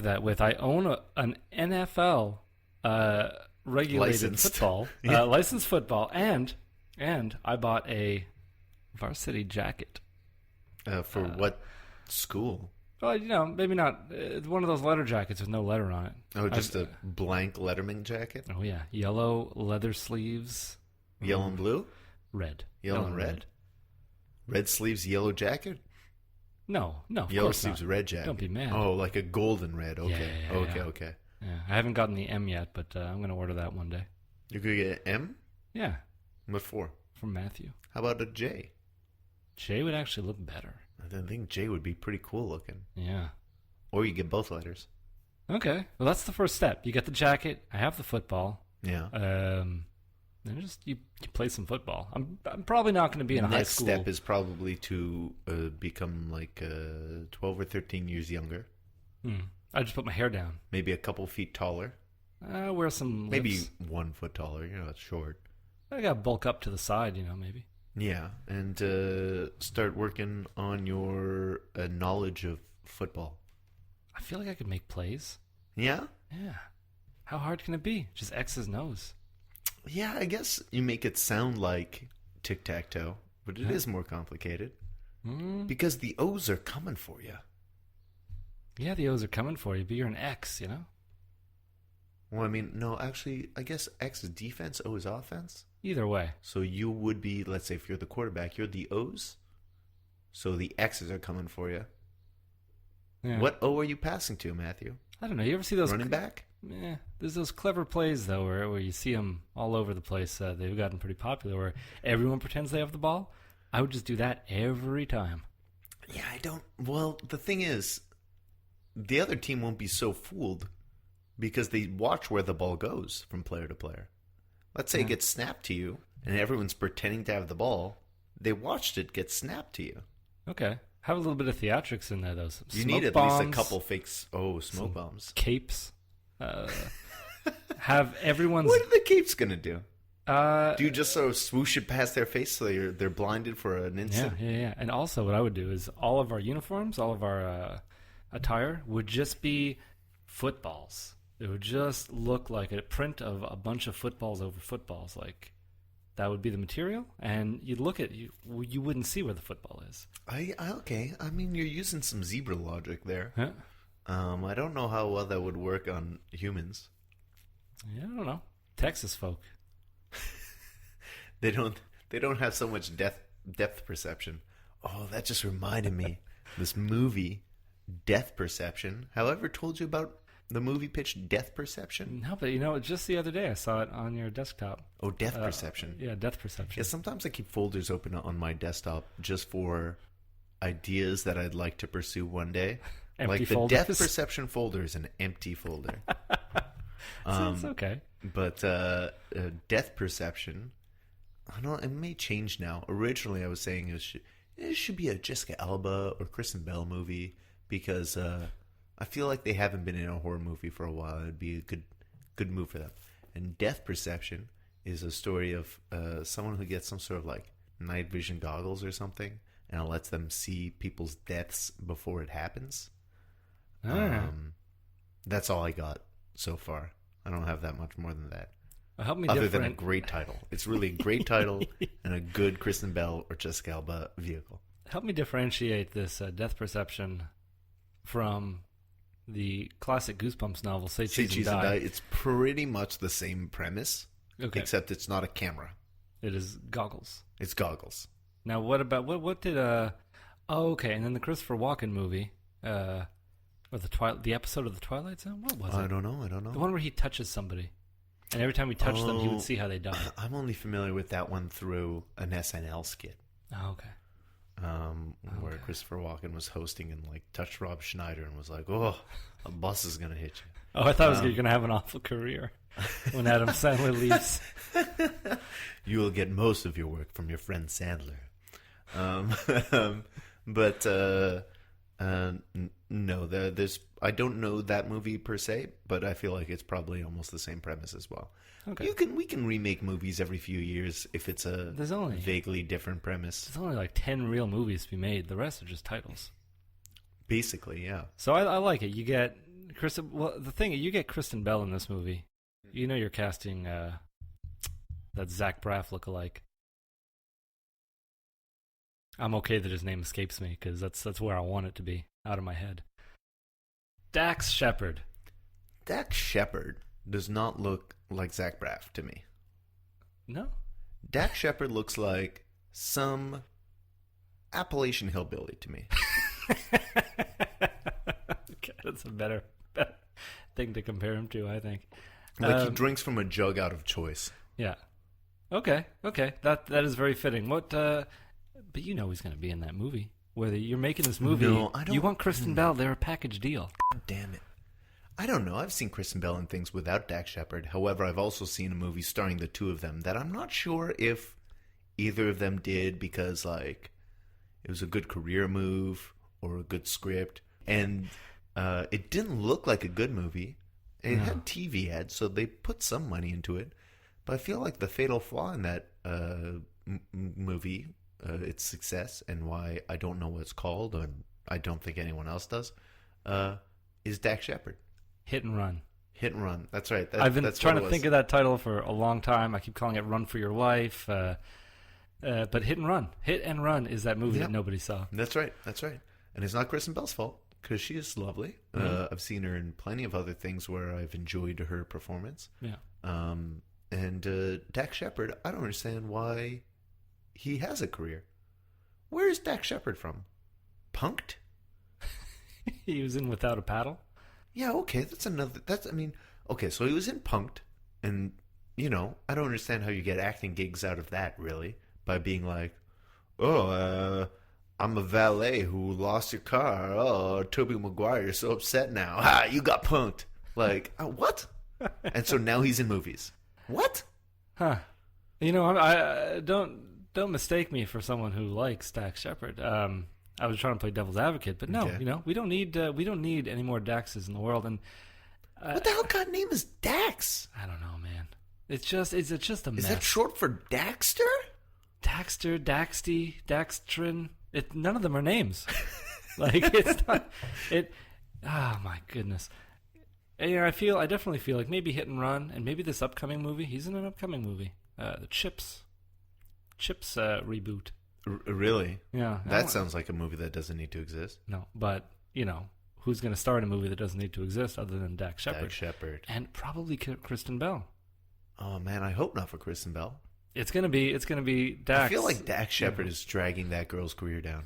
that with I own an NFL regulated Licensed. football, Yeah. licensed football, and I bought a varsity jacket. For what school? Well, maybe not one of those letter jackets with no letter on it. Oh, just a blank Letterman jacket? Oh yeah, yellow leather sleeves, Yellow and blue? red, Yellow and red? Red sleeves, yellow jacket? No, of Yellow course sleeves, not. red jacket. Don't be mad. Oh, like a golden red. Okay. Yeah, okay, yeah. okay. Yeah, I haven't gotten the M yet, but I'm going to order that one day. You could get an M? Yeah, What for? from Matthew. How about a J? J would actually look better. I think J would be pretty cool looking. Yeah. Or you get both letters. Okay. Well, that's the first step. You get the jacket. I have the football. Yeah. Then just you play some football. I'm probably not going to be in a high Next school. step is probably to become like 12 or 13 years younger. I just put my hair down. Maybe a couple feet taller. Wear some Maybe lips. 1 foot taller. It's short. I got to bulk up to the side, maybe. Yeah, and start working on your knowledge of football. I feel like I could make plays. Yeah? Yeah. How hard can it be? Just X's nose. Yeah, I guess you make it sound like tic-tac-toe, but it is more complicated. Because the O's are coming for you. Yeah, the O's are coming for you, but you're an X, Well, I mean, no, actually, I guess X is defense, O is offense. Either way. So you would be, let's say if you're the quarterback, you're the O's. So the X's are coming for you. Yeah. What O are you passing to, Matthew? I don't know. You ever see those Running back? Yeah, there's those clever plays though, where you see them all over the place. They've gotten pretty popular, where everyone pretends they have the ball. I would just do that every time. Yeah, I don't. Well, the thing is, the other team won't be so fooled because they watch where the ball goes from player to player. Let's say it gets snapped to you, and everyone's pretending to have the ball. They watched it get snapped to you. Okay, have a little bit of theatrics in there, though. Some You smoke need at bombs, least a couple fakes. Oh, smoke bombs. capes. Have everyone's. What are the capes gonna do? Uh, Do you just sort of swoosh it past their face so they're blinded for an yeah, instant? yeah. And also, what I would do is all of our uniforms, all of our attire would just be footballs. It would just look like a print of a bunch of footballs over footballs. Like that would be the material, and you'd look at you wouldn't see where the football is. Okay. I mean, you're using some zebra logic there. Huh? I don't know how well that would work on humans. Yeah, I don't know. Texas folk. They don't have so much depth perception. Oh, that just reminded me. This movie, Death Perception. Have I ever told you about the movie pitch Death Perception? No, but just the other day I saw it on your desktop. Oh, Death Perception. Yeah, Death Perception. Yeah, sometimes I keep folders open on my desktop just for ideas that I'd like to pursue one day. Empty like the folders? Death Perception folder is an empty folder. So it's okay. But Death Perception, I don't know, it may change now. Originally, I was saying it should be a Jessica Alba or Kristen Bell movie because I feel like they haven't been in a horror movie for a while. It'd be a good move for them. And Death Perception is a story of someone who gets some sort of like night vision goggles or something, and it lets them see people's deaths before it happens. That's all I got so far. I don't have that much more than that. Well, help me Other different. than a great title. It's really a great title and a good Kristen Bell or Jessica Alba vehicle. Help me differentiate this Death Perception from the classic Goosebumps novel, Say Cheese and Die. It's pretty much the same premise, Okay. except it's not a camera. It is goggles. It's goggles. Now, what about what did Oh, okay, and then the Christopher Walken movie, or the episode of the Twilight Zone. What was it? I don't know. The one where he touches somebody, and every time he touched them, he would see how they died. I'm only familiar with that one through an SNL skit. Oh, okay. Where Christopher Walken was hosting and like touched Rob Schneider and was like, "Oh, a bus is gonna hit you." Oh, I thought you're going to have an awful career when Adam Sandler leaves. You will get most of your work from your friend Sandler. But no, there's. I don't know that movie per se, but I feel like it's probably almost the same premise as well. Okay. We can remake movies every few years if it's a vaguely different premise. There's only like 10 real movies to be made. The rest are just titles. Basically, yeah. So I like it. You get Kristen. Well, the thing you get Kristen Bell in this movie. You know you're casting that Zach Braff lookalike. I'm okay that his name escapes me because that's where I want it to be, out of my head. Dax Shepard. Dax Shepard does not look like Zach Braff to me. No? Dax Shepard looks like some Appalachian hillbilly to me. Okay, that's a better thing to compare him to, I think. Like he drinks from a jug out of choice. Yeah. Okay. That is very fitting. But you know he's going to be in that movie. Whether you're making this movie, No, I don't. You want Kristen Bell, they're a package deal. God damn it. I don't know. I've seen Kristen Bell in things without Dax Shepard. However, I've also seen a movie starring the two of them that I'm not sure if either of them did because, like, it was a good career move or a good script. And it didn't look like a good movie. It had TV ads, so they put some money into it. But I feel like the fatal flaw in that movie, its success, and why I don't know what it's called, or I don't think anyone else does, is Dax Shepard. Hit and Run. Hit and Run. That's right. I've been trying to think of that title for a long time. I keep calling it Run for Your Life. But Hit and Run. Hit and Run is that movie that nobody saw. That's right. And it's not Kristen Bell's fault, because she is lovely. I've seen her in plenty of other things where I've enjoyed her performance. Yeah. And Dax Shepard, I don't understand why he has a career. Where is Dax Shepard from? Punked? He was in Without a Paddle. Yeah, okay, okay, so he was in Punked, and, you know, I don't understand how you get acting gigs out of that, really, by being like, I'm a valet who lost your car. Oh, Tobey Maguire, you're so upset now. Ha, you got punked. Like, what? And so now he's in movies. What? Huh. You know, I don't mistake me for someone who likes Dax Shepard. I was trying to play devil's advocate, but no, Okay. You know, we don't need any more Daxes in the world. And What the hell kind of name is Dax? I don't know, man. It's just a mess. Is that short for Daxter? Daxter, Daxty, Daxtrin. None of them are names. Like, it's not. Oh my goodness. And, you know, I definitely feel like maybe Hit and Run, and maybe this upcoming movie. He's in an upcoming movie, the Chips reboot. Really? Yeah, That sounds like a movie that doesn't need to exist. No, but you know, who's going to star in a movie that doesn't need to exist other than Dax Shepard? Dax Shepard. And probably Kristen Bell. Oh man, I hope not for Kristen Bell. It's gonna be Dax. I feel like Dax Shepard is dragging that girl's career down.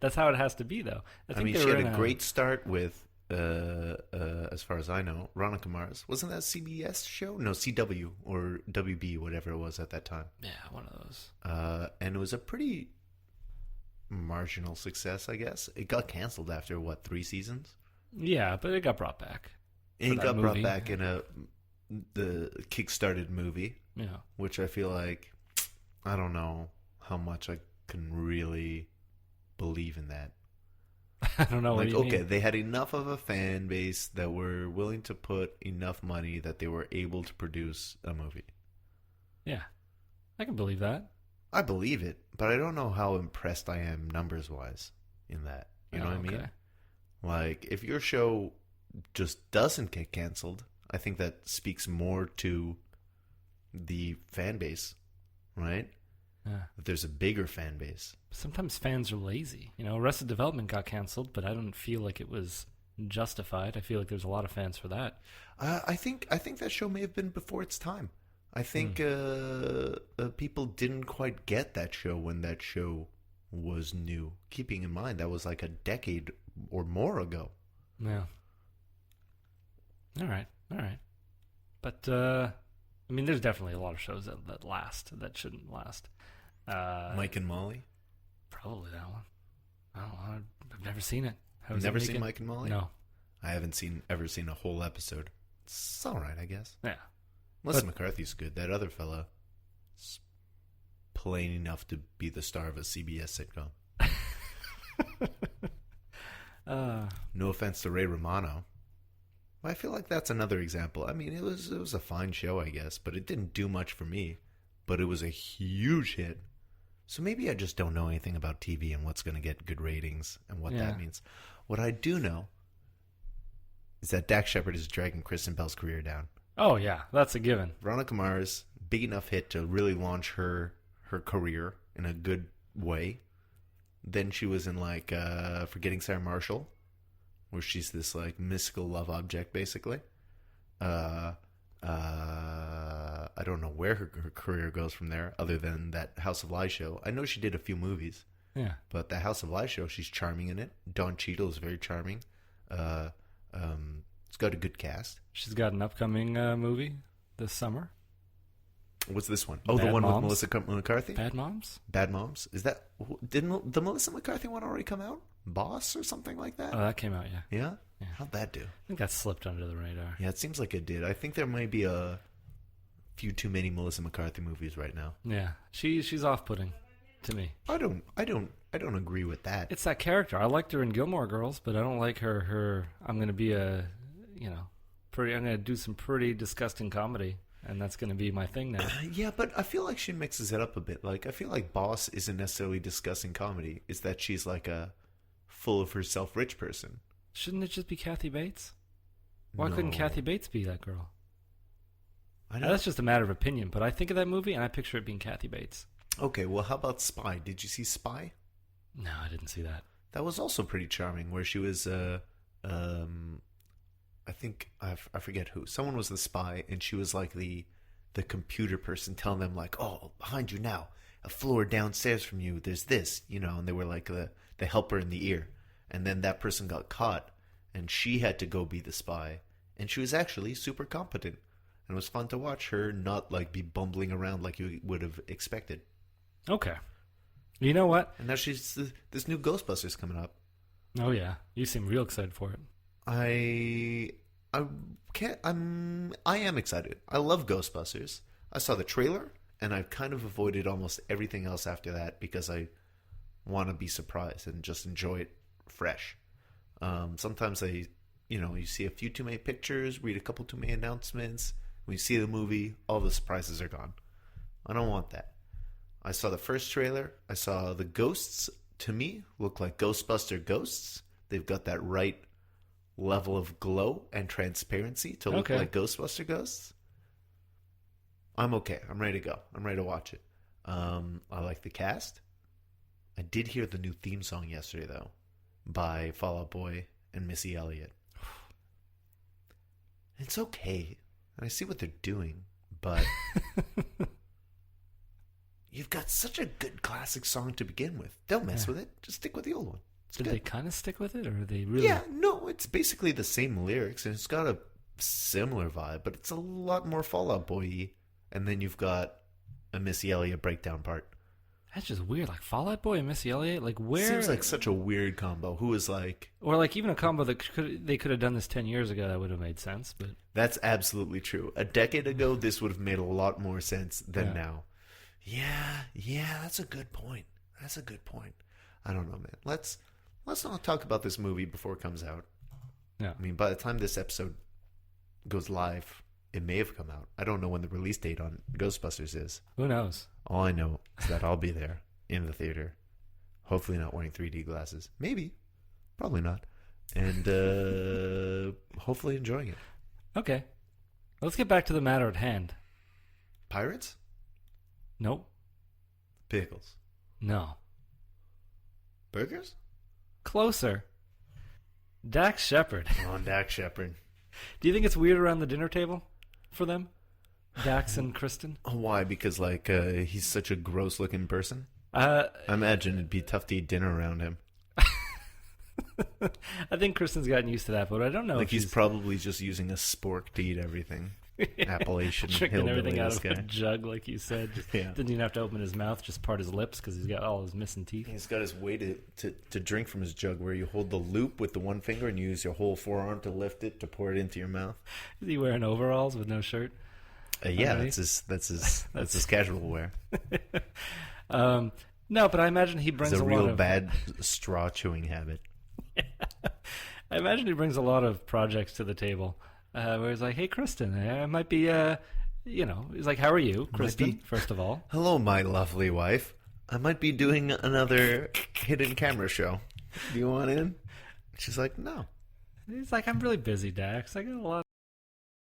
That's how it has to be, though. I mean, she had a great start with, as far as I know, Veronica Mars. Wasn't that a CBS show? No, CW or WB, whatever it was at that time. Yeah, one of those. And it was a pretty marginal success, I guess. It got canceled after, 3 seasons? Yeah, but it got brought back. And it got brought back in the kickstarted movie. Yeah. Which I feel like, I don't know how much I can really believe in that. I don't know. Like, what you mean. they had enough of a fan base that were willing to put enough money that they were able to produce a movie. Yeah, I can believe that. I believe it, but I don't know how impressed I am numbers-wise in that. You know what I mean? Like, if your show just doesn't get canceled, I think that speaks more to the fan base, right? Yeah. That there's a bigger fan base. Sometimes fans are lazy. You know, Arrested Development got canceled, but I don't feel like it was justified. I feel like there's a lot of fans for that. I think that show may have been before its time. I think people didn't quite get that show when that show was new. Keeping in mind that was like a decade or more ago. Yeah. All right. But I mean, there's definitely a lot of shows that last that shouldn't last. Mike and Molly? Probably that one. I don't know. I've never seen it. You've never seen Mike and Molly? No. I haven't ever seen a whole episode. It's all right, I guess. Yeah. Melissa McCarthy's good. That other fella is plain enough to be the star of a CBS sitcom. No offense to Ray Romano. I feel like that's another example. I mean, it was a fine show, I guess, but it didn't do much for me. But it was a huge hit. So maybe I just don't know anything about TV and what's going to get good ratings and what that means. What I do know is that Dax Shepard is dragging Kristen Bell's career down. Oh, yeah. That's a given. Veronica Mars, big enough hit to really launch her career in a good way. Then she was in, like, Forgetting Sarah Marshall, where she's this, like, mystical love object, basically. I don't know where her career goes from there, other than that House of Lies show. I know she did a few movies. Yeah. But the House of Lies show, she's charming in it. Don Cheadle is very charming. It's got a good cast. She's got an upcoming movie this summer. What's this one? Oh, Bad the one Moms? with Melissa McCarthy? Bad Moms? Bad Moms? Is that... Didn't the Melissa McCarthy one already come out? Boss or something like that? Oh, that came out, yeah. Yeah? Yeah. How'd that do? I think that slipped under the radar. Yeah, it seems like it did. I think there might be a few too many Melissa McCarthy movies right now. Yeah. She's off-putting to me. I don't agree with that. It's that character. I liked her in Gilmore Girls, but I don't like her I'm going to be I'm going to do some pretty disgusting comedy, and that's going to be my thing now. Yeah, but I feel like she mixes it up a bit. Like, I feel like Boss isn't necessarily discussing comedy. It's that she's like a full of herself rich person. Shouldn't it just be Kathy Bates? Why No. couldn't Kathy Bates be that girl? I know. That's just a matter of opinion, but I think of that movie and I picture it being Kathy Bates. Okay, well, how about Spy? Did you see Spy? No, I didn't see that. That was also pretty charming, where she was, I think, I forget who. Someone was the spy, and she was like the computer person telling them, like, oh, behind you now, a floor downstairs from you, there's this, and they were like the helper in the ear. And then that person got caught, and she had to go be the spy. And she was actually super competent. And it was fun to watch her not, like, be bumbling around like you would have expected. Okay. You know what? And now she's this new Ghostbusters coming up. Oh, yeah. You seem real excited for it. I am excited. I love Ghostbusters. I saw the trailer, and I've kind of avoided almost everything else after that because I want to be surprised and just enjoy it fresh. Sometimes you see a few too many pictures, read a couple too many announcements. When you see the movie, all the surprises are gone. I don't want that. I saw the first trailer. I saw the ghosts, to me, look like Ghostbuster ghosts. They've got that right level of glow and transparency to look like Ghostbuster ghosts. I'm okay. I'm ready to go. I'm ready to watch it. I like the cast. I did hear the new theme song yesterday, though, by Fall Out Boy and Missy Elliott. It's okay. And I see what they're doing, but you've got such a good classic song to begin with. Don't mess with it. Just stick with the old one. Did they kind of stick with it, or are they really... Yeah, no, it's basically the same lyrics, and it's got a similar vibe, but it's a lot more Fall Out Boy-y. And then you've got a Missy Elliott breakdown part. That's just weird. Like Fall Out Boy and Missy Elliott, like where... Seems like such a weird combo. Who is like... Or like even a combo that they could have done this 10 years ago, that would have made sense, but... That's absolutely true. A decade ago, this would have made a lot more sense than now. Yeah, that's a good point. I don't know, man. Let's not talk about this movie before it comes out. Yeah. I mean, by the time this episode goes live, it may have come out. I don't know when the release date on Ghostbusters is. Who knows? All I know is that I'll be there in the theater. Hopefully not wearing 3D glasses. Maybe. Probably not. And hopefully enjoying it. Okay. Let's get back to the matter at hand. Pirates? Nope. Pickles? No. Burgers? Closer. Dax Shepard. Come on, Dax Shepard. Do you think it's weird around the dinner table for them? Dax and Kristen? Why? Because, like, he's such a gross-looking person? I imagine it'd be tough to eat dinner around him. I think Kristen's gotten used to that, but I don't know. Like, he's probably just using a spork to eat everything. Appalachian drinking everything out of guy. a jug, like you said. Yeah. Didn't even have to open his mouth, just part his lips because he's got all his missing teeth. He's got his way to drink from his jug, where you hold the loop with the one finger and you use your whole forearm to lift it to pour it into your mouth. Is he wearing overalls with no shirt? Yeah, that's his casual wear. No, but I imagine he brings it's a real lot of bad straw chewing habit. I imagine he brings a lot of projects to the table. Where he's like, hey, Kristen, I might be, he's like, how are you, Kristen, first of all? Hello, my lovely wife. I might be doing another hidden camera show. Do you want in? She's like, no. He's like, I'm really busy, Dax. I got a lot